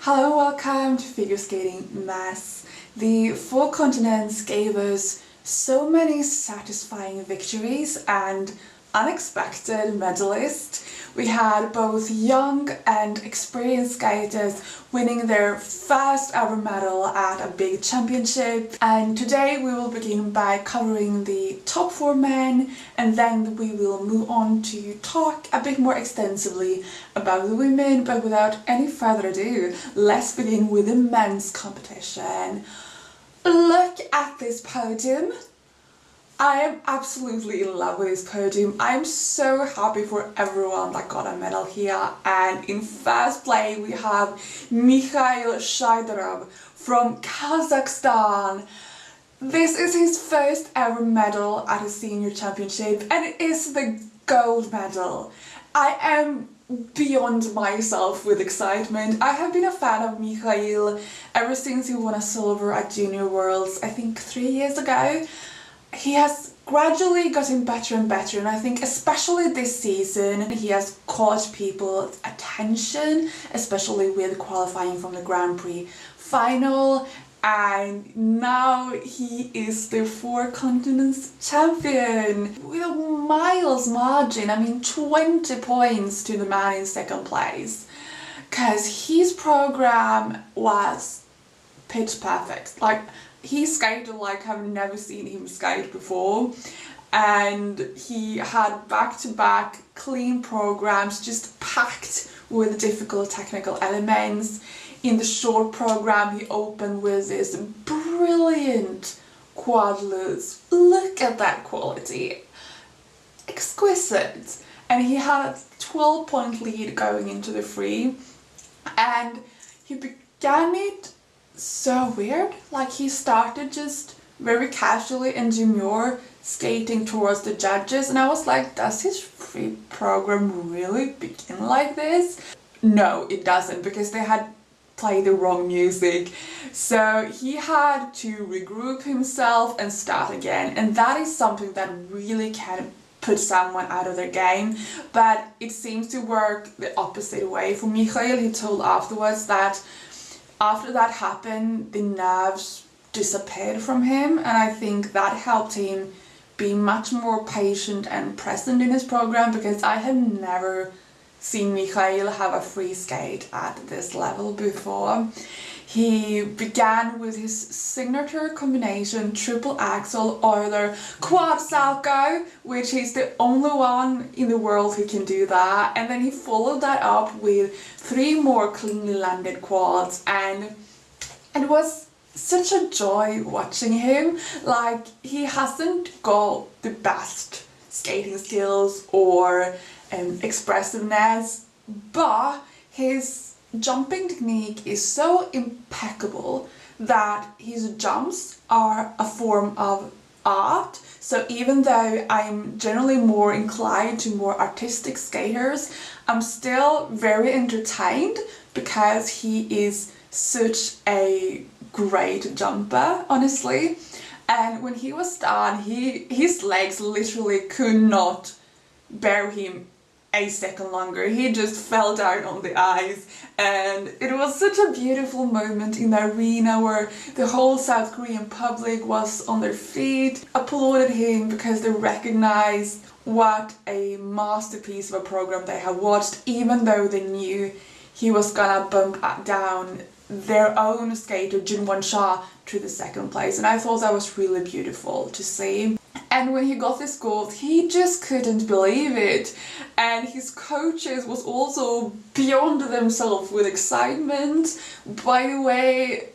Hello and welcome to Figure Skating Mass. The four continents gave us so many satisfying victories and unexpected medalists. We had both young and experienced skaters winning their first ever medal at a big championship, and today we will begin by covering the top four men, and then we will move on to talk a bit more extensively about the women. But without any further ado, let's begin with the men's competition. Look at this podium. I am absolutely in love with this podium. I am so happy for everyone that got a medal here. And in first place we have Mikhail Shaidorov from Kazakhstan. This is his first ever medal at a senior championship, and it is the gold medal. I am beyond myself with excitement. I have been a fan of Mikhail ever since he won a silver at Junior Worlds, I think 3 years ago. He has gradually gotten better and better, and I think especially this season he has caught people's attention, especially with qualifying from the Grand Prix final, and now he is the four continents champion with a miles margin. I mean 20 points to the man in second place, because his program was pitch perfect. Like, he skated like I've never seen him skate before, and he had back-to-back clean programs just packed with difficult technical elements. In the short program he opened with this brilliant quad loose. Look at that quality, exquisite. And he had a 12-point lead going into the free, and he began it so weird. Like, he started just very casually and demure skating towards the judges, and I was like, does his free program really begin like this? No, it doesn't, because they had played the wrong music. So he had to regroup himself and start again, and that is something that really can put someone out of their game. But it seems to work the opposite way for Mikhail. He told afterwards that after that happened, the nerves disappeared from him, and I think that helped him be much more patient and present in his program, because I had never seen Mikhail have a free skate at this level before. He began with his signature combination triple axel Euler quad salcho, which is the only one in the world who can do that, and then he followed that up with 3 more cleanly landed quads, and it was such a joy watching him. Like, he hasn't got the best skating skills or expressiveness, but his jumping technique is so impeccable that his jumps are a form of art. So even though I'm generally more inclined to more artistic skaters, I'm still very entertained because he is such a great jumper, honestly. And when he was done, his legs literally could not bear him a second longer. He just fell down on the ice, and it was such a beautiful moment in the arena where the whole South Korean public was on their feet, applauded him because they recognized what a masterpiece of a program they had watched, even though they knew he was gonna bump down their own skater Junhwan Cha to the second place. And I thought that was really beautiful to see. And when he got this gold, he just couldn't believe it. And his coaches was also beyond themselves with excitement. By the way,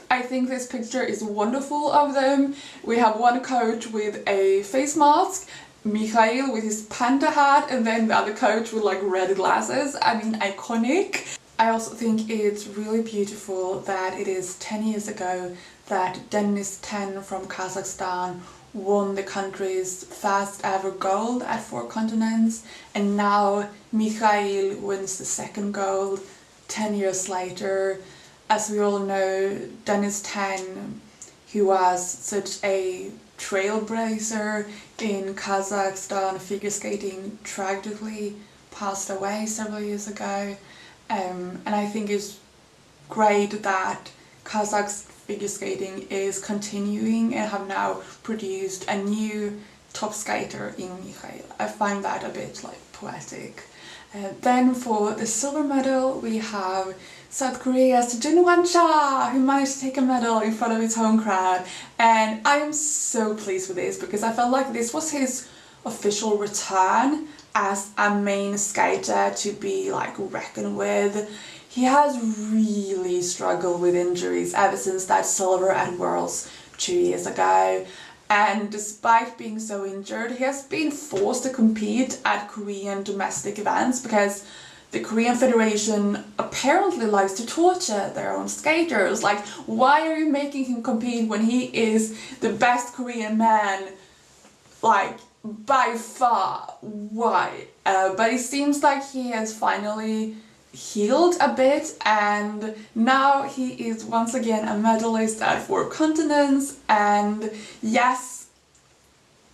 I think this picture is wonderful of them. We have one coach with a face mask, Mikhail with his panda hat, and then the other coach with like red glasses. I mean, iconic. I also think it's really beautiful that it is 10 years ago that Dennis Ten from Kazakhstan won the country's first ever gold at 4 continents, and now Mikhail wins the second gold 10 years later. As we all know, Dennis Ten, who was such a trailblazer in Kazakhstan figure skating, tragically passed away several years ago, and I think it's great that Kazakh's figure skating is continuing and have now produced a new top skater in Mikhail. I find that a bit like poetic. Then for the silver medal we have South Korea's Junhwan Cha, who managed to take a medal in front of his home crowd, and I am so pleased with this because I felt like this was his official return as a main skater to be like reckoned with. He has really struggled with injuries ever since that silver at Worlds 2 years ago, and despite being so injured, he has been forced to compete at Korean domestic events because the Korean Federation apparently likes to torture their own skaters. Like, why are you making him compete when he is the best Korean man, like, by far? Why? But it seems like he has finally healed a bit, and now he is once again a medalist at 4 continents. And yes,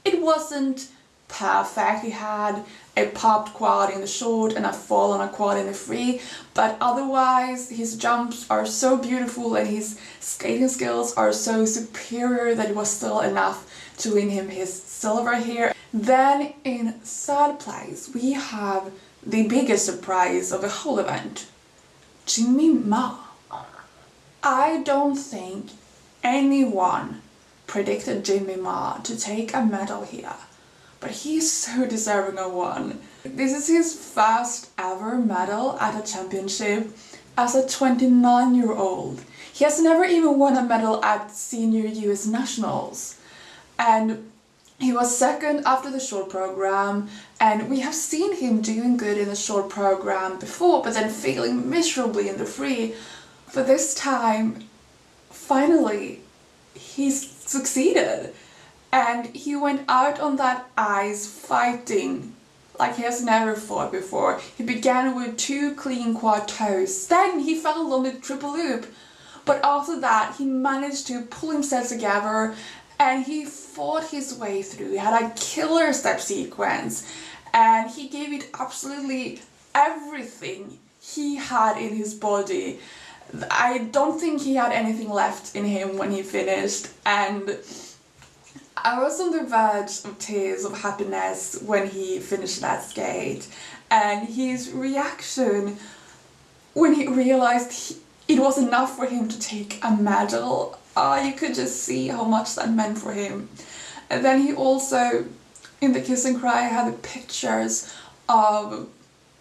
it wasn't perfect. He had a popped quad in the short and a fall on a quad in the free, but otherwise his jumps are so beautiful and his skating skills are so superior that it was still enough to win him his silver here. Then in third place we have the biggest surprise of the whole event, Jimmy Ma. I don't think anyone predicted Jimmy Ma to take a medal here, but he's so deserving of one. This is his first ever medal at a championship as a 29-year-old. He has never even won a medal at senior US nationals, and he was second after the short program, and we have seen him doing good in the short program before, but then failing miserably in the free. But this time, finally, he's succeeded. And he went out on that ice fighting like he has never fought before. He began with 2 clean quad toes, then he fell on the triple loop. But after that, he managed to pull himself together and he fought his way through. He had a killer step sequence and he gave it absolutely everything he had in his body. I don't think he had anything left in him when he finished, and I was on the verge of tears of happiness when he finished that skate, and his reaction when he realized it was enough for him to take a medal, you could just see how much that meant for him. And then he also, in the kiss and cry, had the pictures of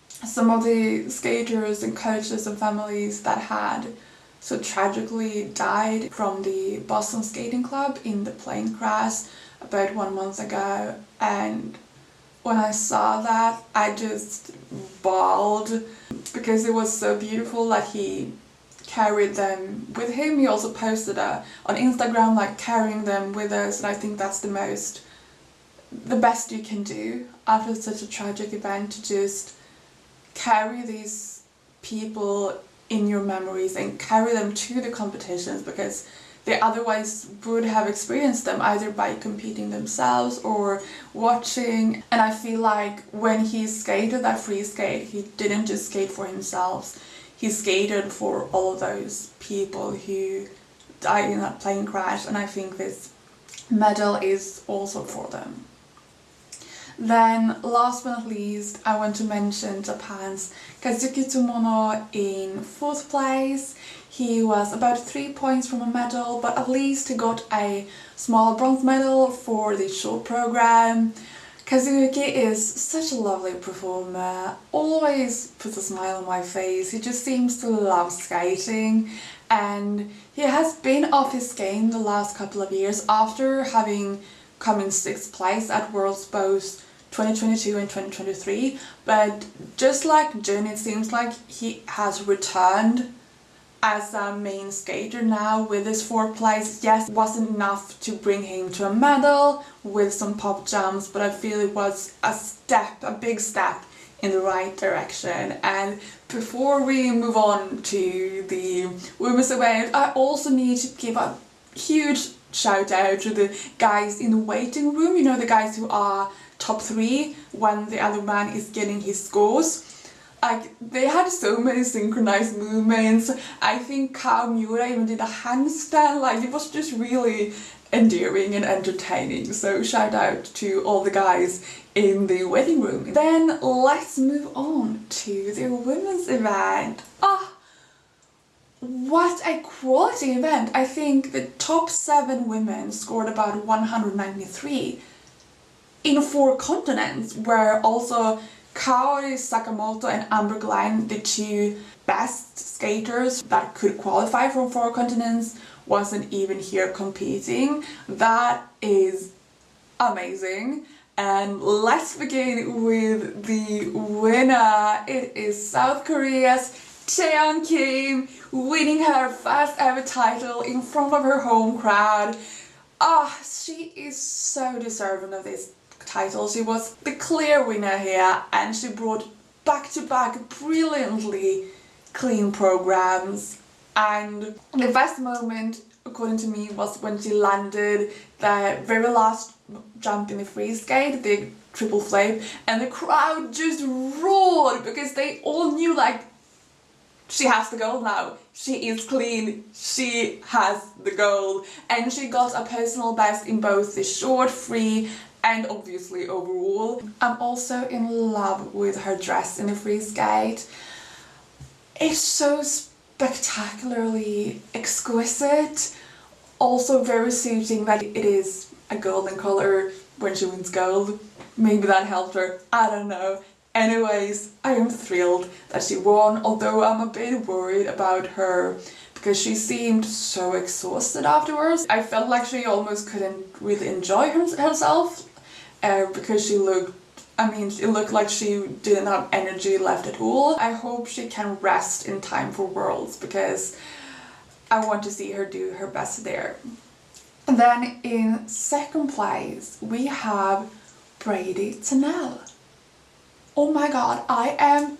some of the skaters and coaches and families that had so tragically died from the Boston Skating Club in the plane crash about 1 month ago, and when I saw that I just bawled because it was so beautiful that he carried them with him. He also posted on Instagram like carrying them with us, and I think that's the best you can do after such a tragic event, to just carry these people in your memories and carry them to the competitions, because they otherwise would have experienced them either by competing themselves or watching. And I feel like when he skated that free skate, he didn't just skate for himself, he skated for all of those people who died in that plane crash, and I think this medal is also for them. Then, last but not least, I want to mention Japan's Kazuki Tomono in 4th place. He was about 3 points from a medal, but at least he got a small bronze medal for the short program. Kazuki is such a lovely performer, always puts a smile on my face. He just seems to love skating, and he has been off his game the last couple of years after having come in 6th place at Worlds both 2022 and 2023, but just like Jun, it seems like he has returned as a main skater now with his 4th place. Yes, it wasn't enough to bring him to a medal with some pop jumps, but I feel it was a big step in the right direction. And before we move on to the women's event, I also need to give a huge shout out to the guys in the waiting room, you know, the guys who are top 3 when the other man is getting his scores. Like, they had so many synchronized movements. I think Kao Miura even did a handstand. Like, it was just really endearing and entertaining. So shout out to all the guys in the wedding room. Then let's move on to the women's event. What a quality event! I think the top 7 women scored about 193 in 4 continents, where also Kaori Sakamoto and Amber Glenn, the 2 best skaters that could qualify from 4 continents, wasn't even here competing. That is amazing. And let's begin with the winner. It is South Korea's Chaeyeon Kim, winning her first ever title in front of her home crowd. She is so deserving of this title. She was the clear winner here, and she brought back-to-back brilliantly clean programs. And the best moment, according to me, was when she landed the very last jump in the free skate, the triple flip, and the crowd just roared because they all knew, like, she has the gold now. She is clean. She has the gold. And she got a personal best in both the short, free, and obviously overall. I'm also in love with her dress in the free skate. It's so spectacularly exquisite. Also very suiting that it is a golden color when she wins gold. Maybe that helped her. I don't know. Anyways, I am thrilled that she won, although I'm a bit worried about her because she seemed so exhausted afterwards. I felt like she almost couldn't really enjoy herself because it looked like she didn't have energy left at all. I hope she can rest in time for Worlds because I want to see her do her best there. And then in second place we have Bradie Tennell. Oh my god, I am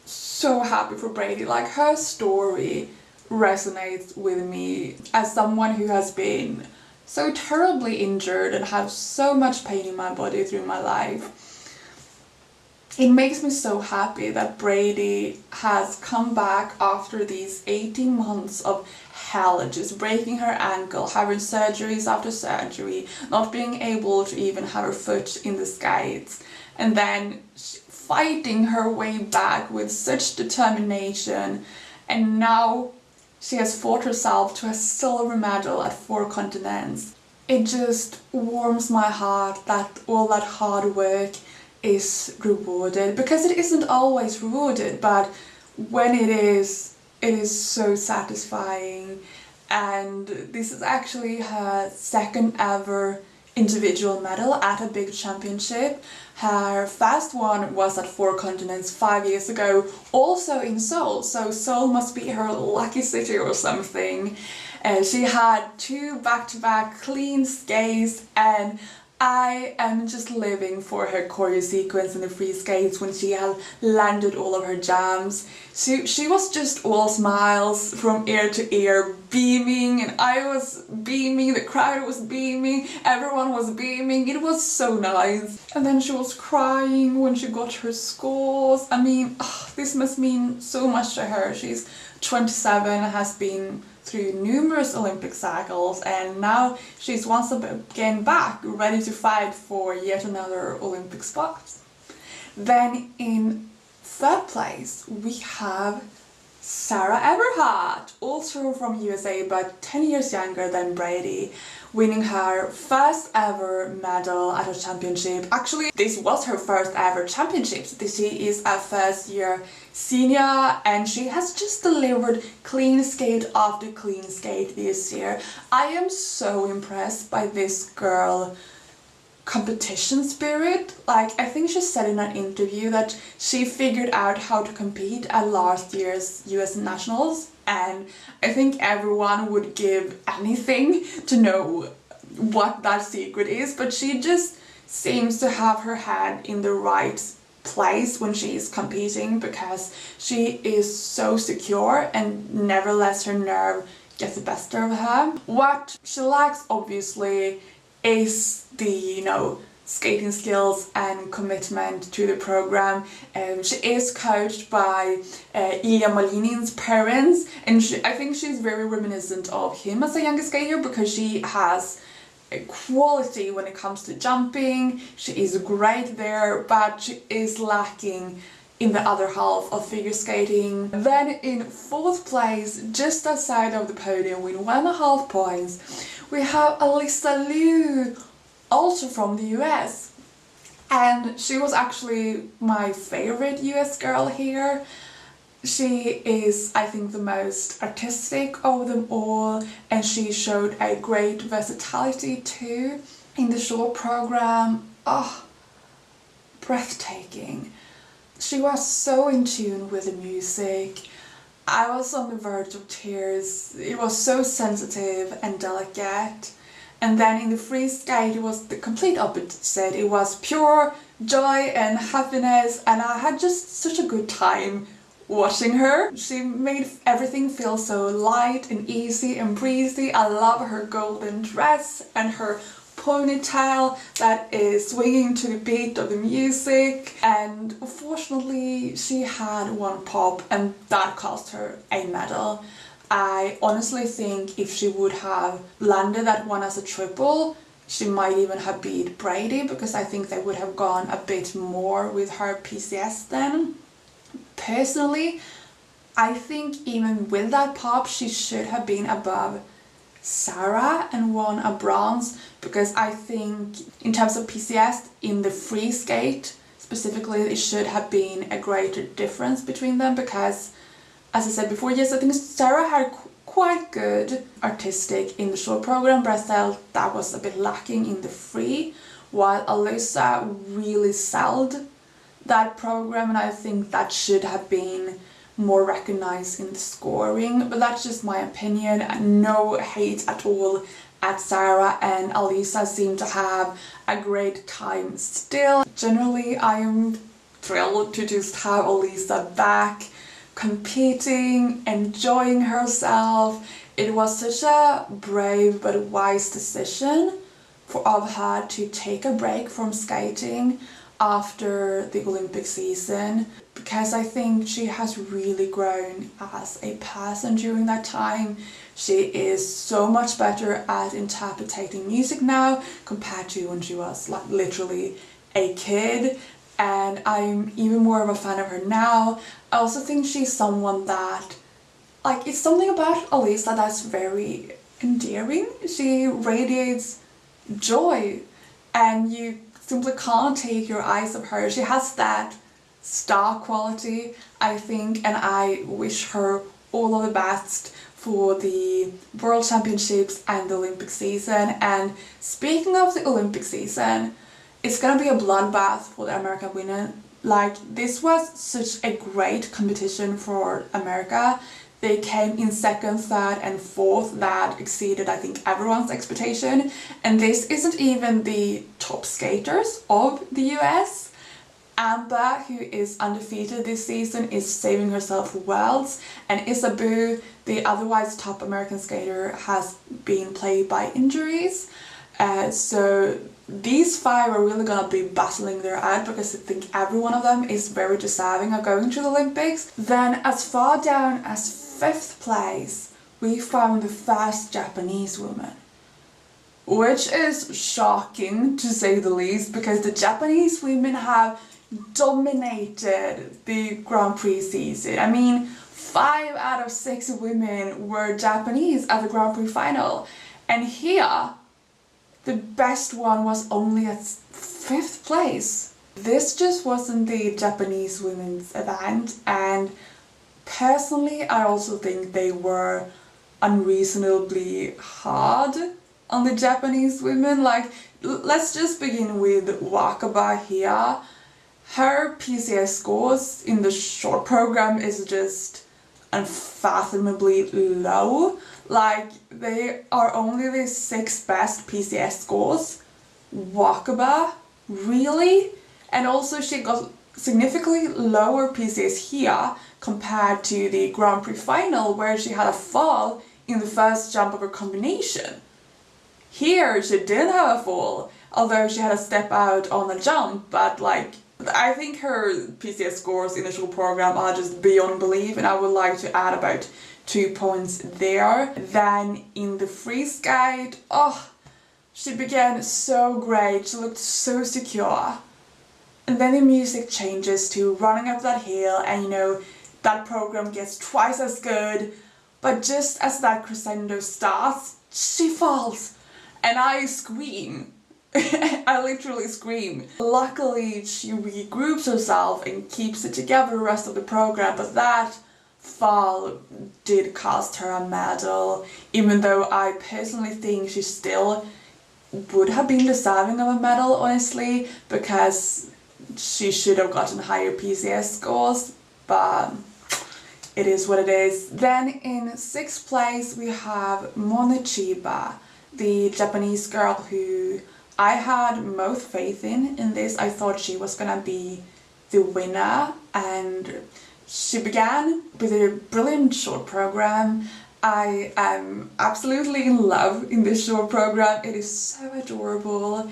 so happy for Bradie. Like, her story resonates with me as someone who has been so terribly injured and have so much pain in my body through my life. It makes me so happy that Bradie has come back after these 18 months of hell, just breaking her ankle, having surgeries after surgery, not being able to even have her foot in the skates, and then fighting her way back with such determination, and now she has fought herself to a silver medal at 4 continents. It just warms my heart that all that hard work is rewarded, because it isn't always rewarded, but when it is so satisfying. And this is actually her second ever individual medal at a big championship. Her first one was at 4 continents 5 years ago, also in Seoul, so Seoul must be her lucky city or something. She had 2 back-to-back clean skates, and I am just living for her choreo sequence in the free skates when she had landed all of her jams. She was just all smiles from ear to ear, beaming, and I was beaming, the crowd was beaming, everyone was beaming. It was so nice. And then she was crying when she got her scores. I mean, this must mean so much to her. She's 27, has been through numerous Olympic cycles, and now she's once again back, ready to fight for yet another Olympic spot. Then in third place we have Sarah Everhardt, also from USA but 10 years younger than Bradie, winning her first ever medal at a championship. Actually, this was her first ever championship. She is a first year senior, and she has just delivered clean skate after clean skate this year. I am so impressed by this girl competition spirit. Like, I think she said in an interview that she figured out how to compete at last year's US Nationals, and I think everyone would give anything to know what that secret is, but she just seems to have her head in the right place when she is competing, because she is so secure and never lets her nerve get the best of her. What she lacks, obviously, is the, skating skills and commitment to the program. She is coached by Ilya Malinin's parents, and I think she's very reminiscent of him as a younger skater because she has quality when it comes to jumping. She is great there, but she is lacking in the other half of figure skating. Then in 4th place, just outside of the podium with 1.5 points, we have Alysa Liu, also from the US. And she was actually my favorite US girl here. She is, I think, the most artistic of them all, and she showed a great versatility too in the short program. Oh, breathtaking. She was so in tune with the music. I was on the verge of tears. It was so sensitive and delicate. And then in the free skate, it was the complete opposite. It was pure joy and happiness, and I had just such a good time watching her. She made everything feel so light and easy and breezy. I love her golden dress and her ponytail that is swinging to the beat of the music. And unfortunately, she had one pop, and that cost her a medal. I honestly think if she would have landed that one as a triple, she might even have beat Bradie, because I think they would have gone a bit more with her PCS then. Personally, I think even with that pop, she should have been above Sarah and won a bronze, because I think in terms of PCS in the free skate specifically, it should have been a greater difference between them, because as I said before, yes, I think Sarah had quite good artistic in the short program, but I felt that was a bit lacking in the free, while Alysa really sold that program, and I think that should have been more recognized in the scoring. But that's just my opinion. No hate at all at Sarah, and Alysa seemed to have a great time still. Generally, I am thrilled to just have Alysa back competing, enjoying herself. It was such a brave but wise decision of her to take a break from skating after the Olympic season, because I think she has really grown as a person during that time. She is so much better at interpreting music now compared to when she was like literally a kid, and I'm even more of a fan of her now. I also think she's someone that, like, it's something about Alysa that's very endearing. She radiates joy, and you simply can't take your eyes off her. She has that star quality, I think, and I wish her all of the best for the World Championships and the Olympic season. And speaking of the Olympic season, it's gonna be a bloodbath for the American women. Like, this was such a great competition for America. They came in 2nd, 3rd and 4th. That exceeded, I think, everyone's expectation. And this isn't even the top skaters of the US. Amber, who is undefeated this season, is saving herself for Worlds, and Isabu, the otherwise top American skater, has been plagued by injuries. So these 5 are really gonna be battling their out, because I think every one of them is very deserving of going to the Olympics. Then as far down as 5th place, we found the first Japanese woman, which is shocking to say the least, because the Japanese women have dominated the Grand Prix season. I mean, 5 out of 6 women were Japanese at the Grand Prix final, and here the best one was only at 5th place. This just wasn't the Japanese women's event, and personally I also think they were unreasonably hard on the Japanese women. Like, let's just begin with Wakaba here. Her PCS scores in the short program is just unfathomably low. Like, they are only the 6th best PCS scores. Wakaba? Really? And also she got significantly lower PCS here compared to the Grand Prix final, where she had a fall in the first jump of her combination. Here she didn't have a fall, although she had a step out on a jump, but like, I think her PCS scores in the short program are just beyond belief, and I would like to add about 2 points there. Then in the free skate, oh, she began so great, she looked so secure. And then the music changes to running up that hill, and you know, that program gets twice as good, but just as that crescendo starts, she falls, and I scream. I literally scream. Luckily, she regroups herself and keeps it together the rest of the program, but that fall did cost her a medal, even though I personally think she still would have been deserving of a medal, honestly, because she should have gotten higher PCS scores, but it is what it is. Then in 6th place we have Mone Chiba, the Japanese girl who I had most faith in this. I thought she was gonna be the winner, and she began with a brilliant short program. I am absolutely in love in this short program. It is so adorable.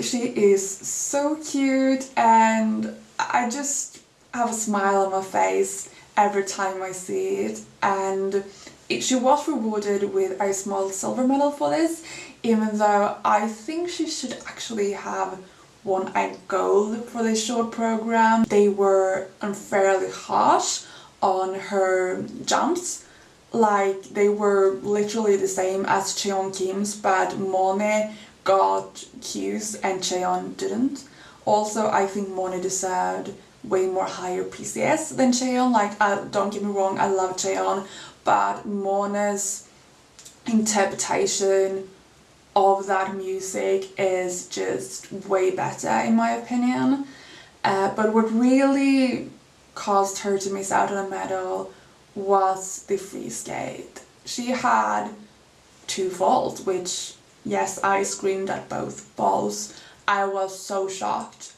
She is so cute, and I just have a smile on my face every time I see it. And she was rewarded with a small silver medal for this, even though I think she should actually have won a gold for this short program. They were unfairly harsh on her jumps. Like, they were literally the same as Chaeyeon Kim's, but Mone got cues and Chaeyeon didn't. Also, I think Mone deserved way more higher PCS than Chaeyeon. Like, don't get me wrong, I love Chaeyeon, but Mone's interpretation of that music is just way better in my opinion. But what really caused her to miss out on a medal was the free skate. She had 2 falls, which, yes, I screamed at both falls. I was so shocked.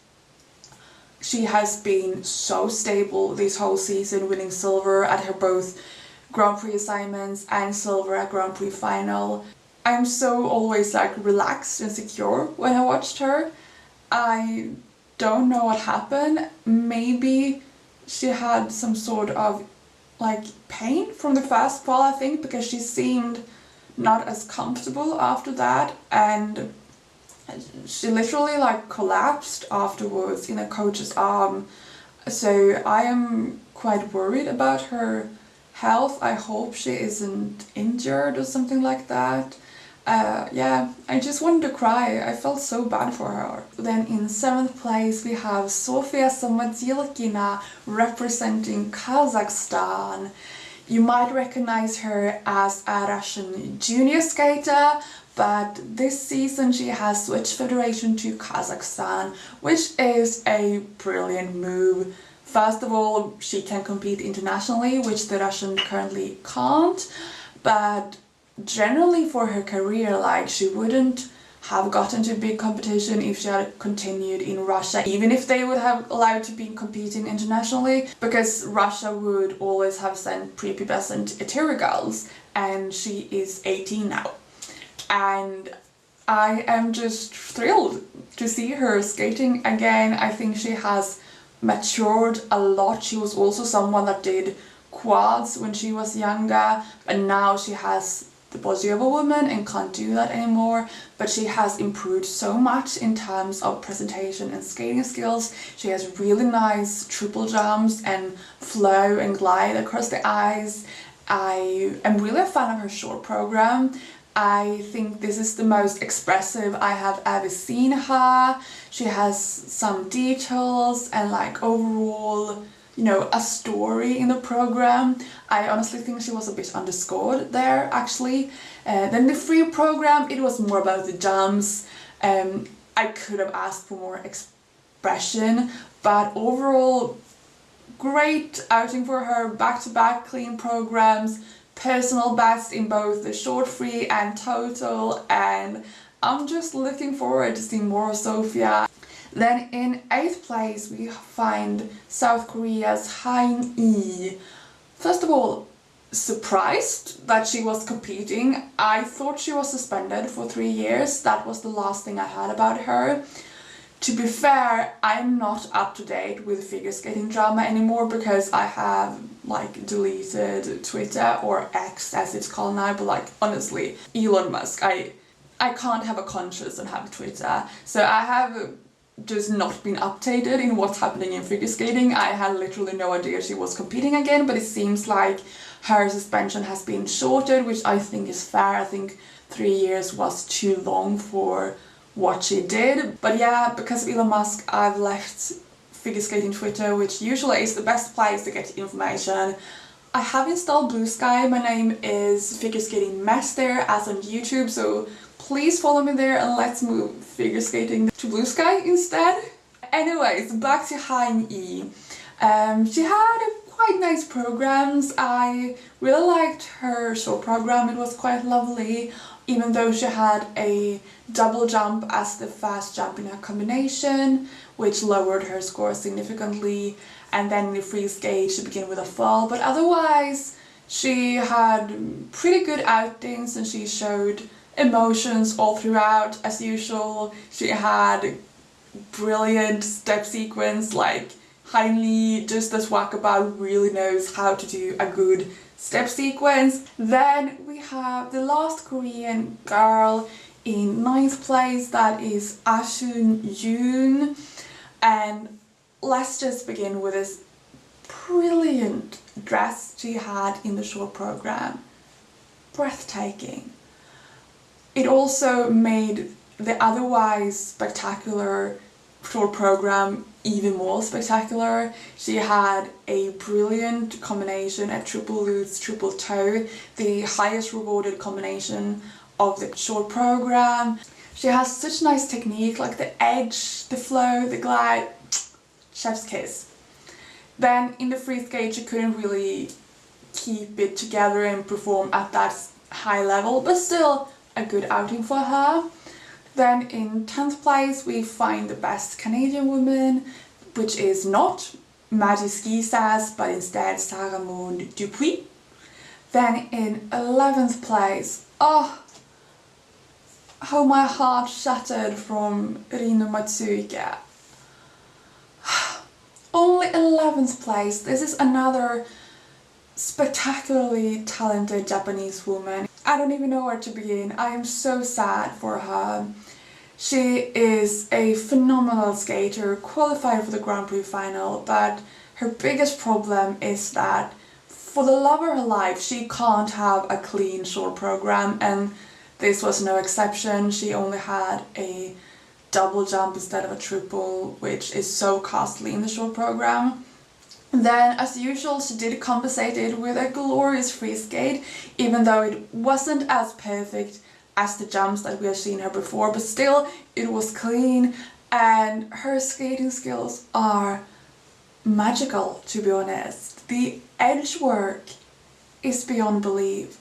She has been so stable this whole season, winning silver at her both Grand Prix assignments and silver at Grand Prix final. I'm so always like relaxed and secure when I watched her. I don't know what happened. Maybe she had some sort of like pain from the first fall, I think, because she seemed not as comfortable after that, and she literally like collapsed afterwards in a coach's arm. So I am quite worried about her health. I hope she isn't injured or something like that. Yeah, I just wanted to cry. I felt so bad for her. Then in 7th place we have Sofia Samodelkina representing Kazakhstan. You might recognize her as a Russian junior skater, but this season she has switched federation to Kazakhstan, which is a brilliant move. First of all, she can compete internationally, which the Russian currently can't, but generally for her career, like, she wouldn't have gotten to big competition if she had continued in Russia, even if they would have allowed to be competing internationally, because Russia would always have sent prepubescent Eteri girls, and she is 18 now. And I am just thrilled to see her skating again. I think she has matured a lot. She was also someone that did quads when she was younger, but now she has the body of a woman and can't do that anymore. But she has improved so much in terms of presentation and skating skills. She has really nice triple jumps and flow and glide across the ice. I am really a fan of her short program. I think this is the most expressive I have ever seen her. She has some details and like overall, you know, a story in the program. I honestly think she was a bit underscored there actually. Then the free program, it was more about the jumps. I could have asked for more expression, but overall great outing for her. Back-to-back clean programs, personal best in both the short free and total, and I'm just looking forward to seeing more of Sofia. Then in 8th place we find South Korea's Haein Lee. First of all, surprised that she was competing. I thought she was suspended for 3 years. That was the last thing I heard about her. To be fair, I'm not up to date with figure skating drama anymore because I have like deleted Twitter, or X as it's called now, but like honestly, Elon Musk, I can't have a conscience and have Twitter. So I have just not been updated in what's happening in figure skating. I had literally no idea she was competing again, but it seems like her suspension has been shortened, which I think is fair. I think 3 years was too long for what she did. But yeah, because of Elon Musk, I've left figure skating Twitter, which usually is the best place to get information. I have installed BLUESKY. My name is Figure Skating Mess there, as on YouTube, so please follow me there and let's move figure skating to BLUESKY instead. Anyways, back to Haein Lee. She had quite nice programs. I really liked her short program. It was quite lovely, even though she had a double jump as the fast jump in her combination, which lowered her score significantly. And then in the free skate she began with a fall, but otherwise she had pretty good outings and she showed emotions all throughout. As usual, she had brilliant step sequence, like Haein Lee, just as Wakaba, really knows how to do a good step sequence. Then we have the last Korean girl in 9th place, that is Ashun Yun, and let's just begin with this brilliant dress she had in the short program. Breathtaking. It also made the otherwise spectacular short program even more spectacular. She had a brilliant combination at triple lutz, triple toe, the highest rewarded combination of the short program. She has such nice technique, like the edge, the flow, the glide, chef's kiss. Then in the free skate she couldn't really keep it together and perform at that high level, but still a good outing for her. Then in 10th place we find the best Canadian woman, which is not Madeline Schizas, but instead Sarah Maud Dupuis. Then in 11th place, how my heart shattered from Rino Matsuike. Only 11th place. This is another spectacularly talented Japanese woman. I don't even know where to begin. I am so sad for her. She is a phenomenal skater, qualified for the Grand Prix final, but her biggest problem is that for the love of her life she can't have a clean short program, and this was no exception. She only had a double jump instead of a triple, which is so costly in the short program. Then, as usual, she did compensate it with a glorious free skate, even though it wasn't as perfect as the jumps that we have seen her before, but still it was clean, and her skating skills are magical, to be honest. The edge work is beyond belief.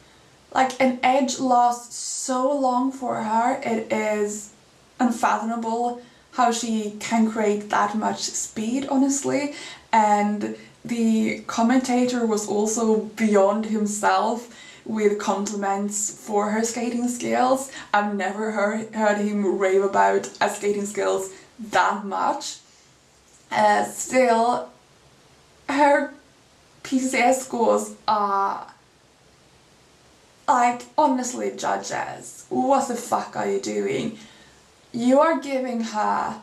Like, an edge lasts so long for her, it is unfathomable how she can create that much speed, honestly. And the commentator was also beyond himself with compliments for her skating skills. I've never heard him rave about her skating skills that much. Still, her PCS scores are like, honestly, judges, what the fuck are you doing? You are giving her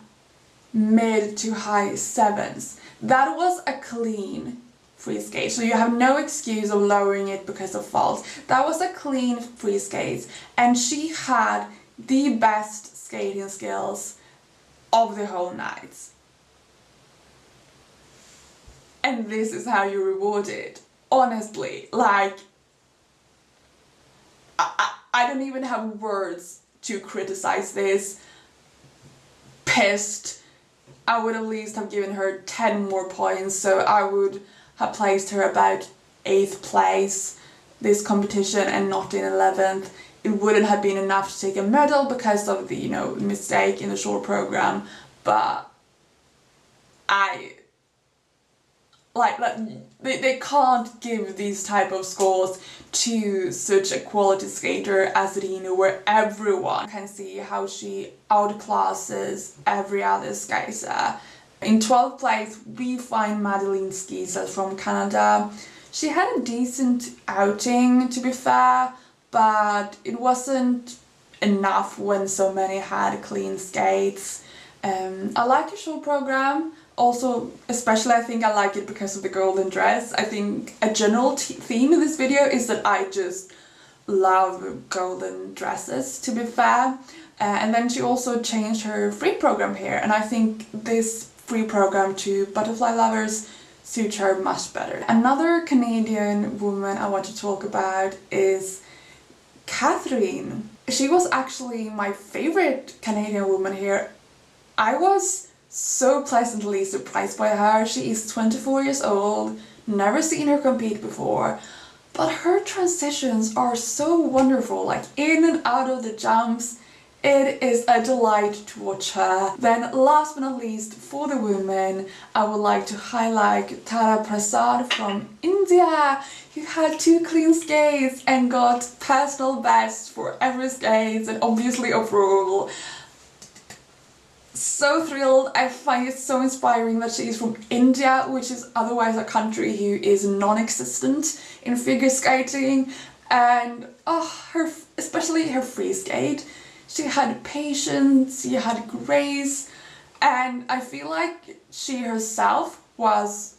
mid to high 7s. That was a clean free skate, so you have no excuse of lowering it because of faults. That was a clean free skate, and she had the best skating skills of the whole night. And this is how you reward it. Honestly, like, I don't even have words to criticize this. Pissed. I would at least have given her 10 more points, so I would have placed her about 8th place this competition and not in 11th. It wouldn't have been enough to take a medal because of the, mistake in the short program, but like they can't give these type of scores to such a quality skater as Rino, where everyone can see how she outclasses every other skater. In 12th place we find Madeline Schizas from Canada. She had a decent outing, to be fair, but it wasn't enough when so many had clean skates. I like the show program. Also, especially I think I like it because of the golden dress. I think a general theme of this video is that I just love golden dresses, to be fair. And then she also changed her free program here, and I think this free program to butterfly lovers suits her much better. Another Canadian woman I want to talk about is Katherine. She was actually my favorite Canadian woman here. I was so pleasantly surprised by her. She is 24 years old, never seen her compete before, but her transitions are so wonderful, like in and out of the jumps. It is a delight to watch her. Then last but not least, for the women, I would like to highlight Prasad from India, who had 2 clean skates and got personal best for every skate and obviously overall. So thrilled. I find it so inspiring that she is from India, which is otherwise a country who is non-existent in figure skating, and especially her free skate. She had patience, she had grace, and I feel like she herself was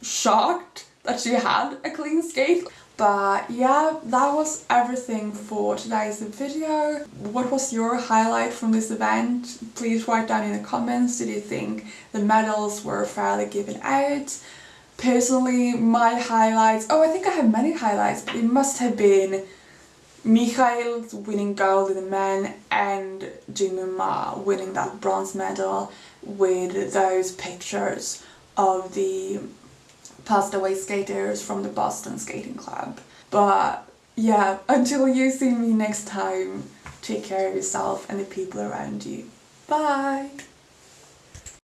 shocked that she had a clean skate. But yeah, that was everything for today's video. What was your highlight from this event? Please write down in the comments. Did you think the medals were fairly given out? Personally, my highlights... Oh, I think I have many highlights, but it must have been Mikhail winning gold in the men and Junhwan Cha winning that bronze medal with those pictures of the passed away skaters from the Boston Skating Club. But yeah, until you see me next time, take care of yourself and the people around you. Bye!